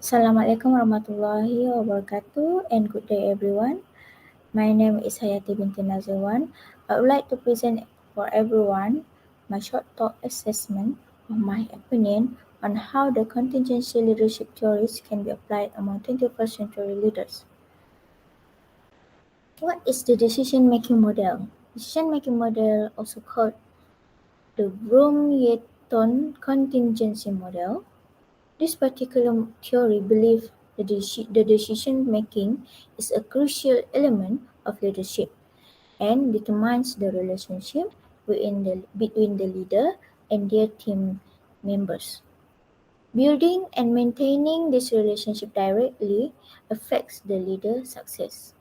Assalamualaikum warahmatullahi wabarakatuh and good day everyone. My name is Hayati binti Nazirwan. I would like to present for everyone my short talk assessment of my opinion on how the contingency leadership theories can be applied among 21st century leaders. What is the decision-making model? Decision-making model, also called the Broom-Yeaton contingency model. This particular theory believes the decision-making is a crucial element of leadership and determines the relationship between the leader and their team members. Building and maintaining this relationship directly affects the leader's success.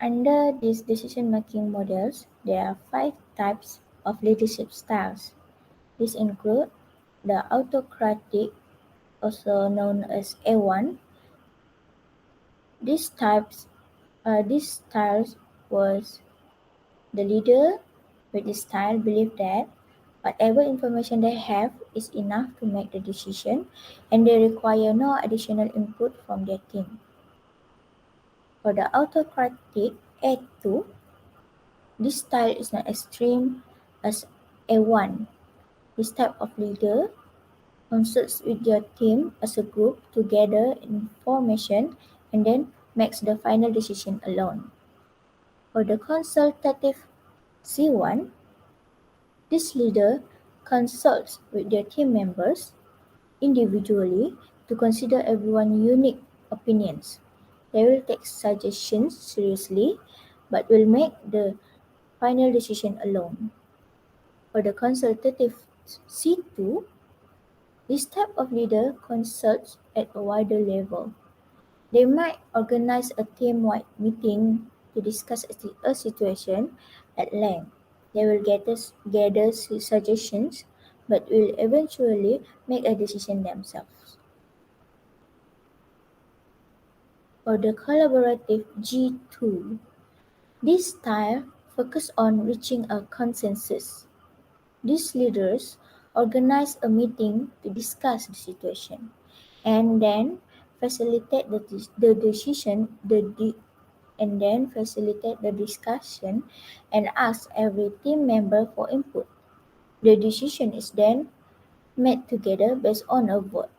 Under these decision-making models, there are 5 types of leadership styles. These include the autocratic, also known as A1. These styles was the leader with this style believe that whatever information they have is enough to make the decision and they require no additional input from their team. For the autocratic A2, this style is not extreme as A1. This type of leader consults with your team as a group to gather information and then makes the final decision alone. For the consultative C1, this leader consults with their team members individually to consider everyone's unique opinions. They will take suggestions seriously but will make the final decision alone. For the consultative C2, this type of leader consults at a wider level. They might organize a team-wide meeting to discuss a situation at length. They will gather suggestions but will eventually make a decision themselves. For the collaborative G2, this style focuses on reaching a consensus. These leaders organize a meeting to discuss the situation and then facilitate the discussion and ask every team member for input. The decision is then made together based on a vote.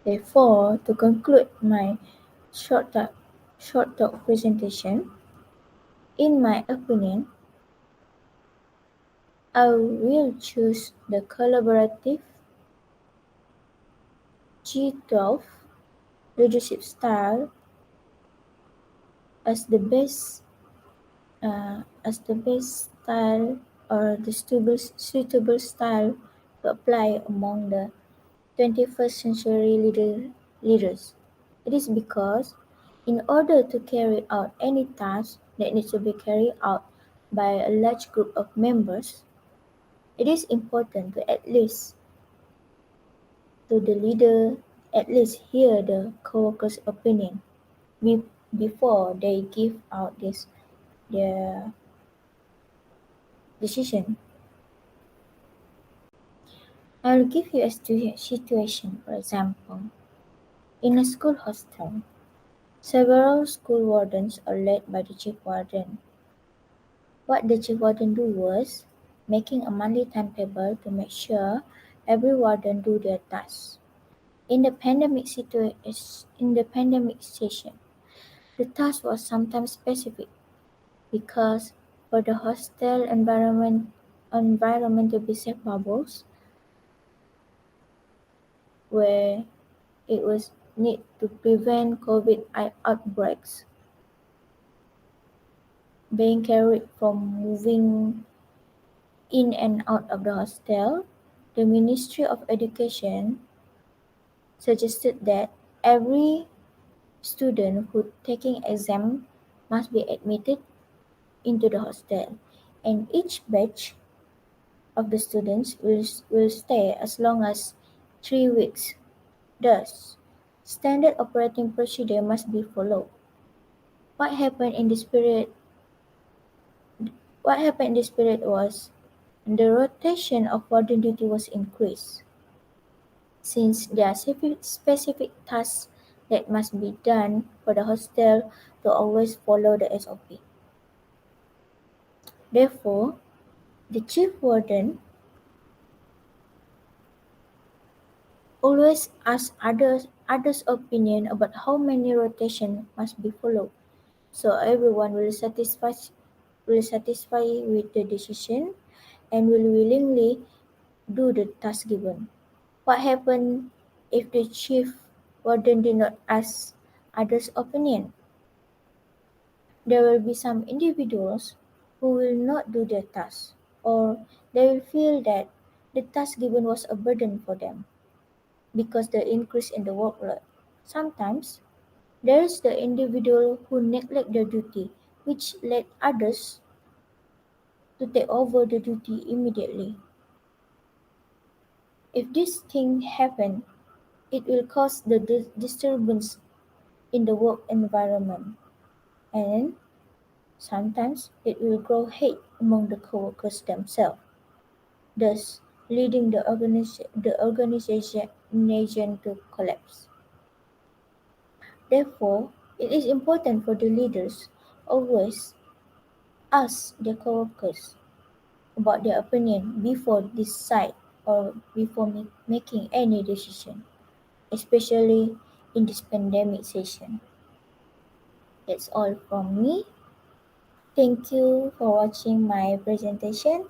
Therefore, to conclude my short talk presentation, in my opinion, I will choose the collaborative G12 leadership style as the best style or the suitable style to apply among the 21st century leaders. It is because in order to carry out any task that needs to be carried out by a large group of members, it is important to the leader at least hear the co-workers' opinion before they give out their decision. I will give you a situation, for example. In a school hostel, several school wardens are led by the chief warden. What the chief warden do was making a monthly timetable to make sure every warden do their tasks. In the pandemic session, the task was sometimes specific because for the hostel environment to be safe bubbles where it was need to prevent COVID outbreaks being carried from moving in and out of the hostel, the Ministry of Education suggested that every student who taking exam must be admitted into the hostel, and each batch of the students will stay as long as 3 weeks. Thus, standard operating procedure must be followed. What happened in this period was the rotation of warden duty was increased. since there are specific tasks that must be done for the hostel to always follow the SOP. Therefore, the chief warden always asks others' opinion about how many rotation must be followed, so everyone will satisfy with the decision and will willingly do the task given. What happens if the chief warden did not ask others' opinion? There will be some individuals who will not do their task, or they will feel that the task given was a burden for them because the increase in the workload. Sometimes there is the individual who neglect their duty, which led others to take over the duty immediately. If this thing happen, it will cause the disturbance in the work environment, and sometimes it will grow hate among the coworkers themselves, thus leading the organization to collapse. Therefore, it is important for the leaders always ask their coworkers about their opinion before decide or before making any decision, especially in this pandemic session. That's all from me. Thank you for watching my presentation.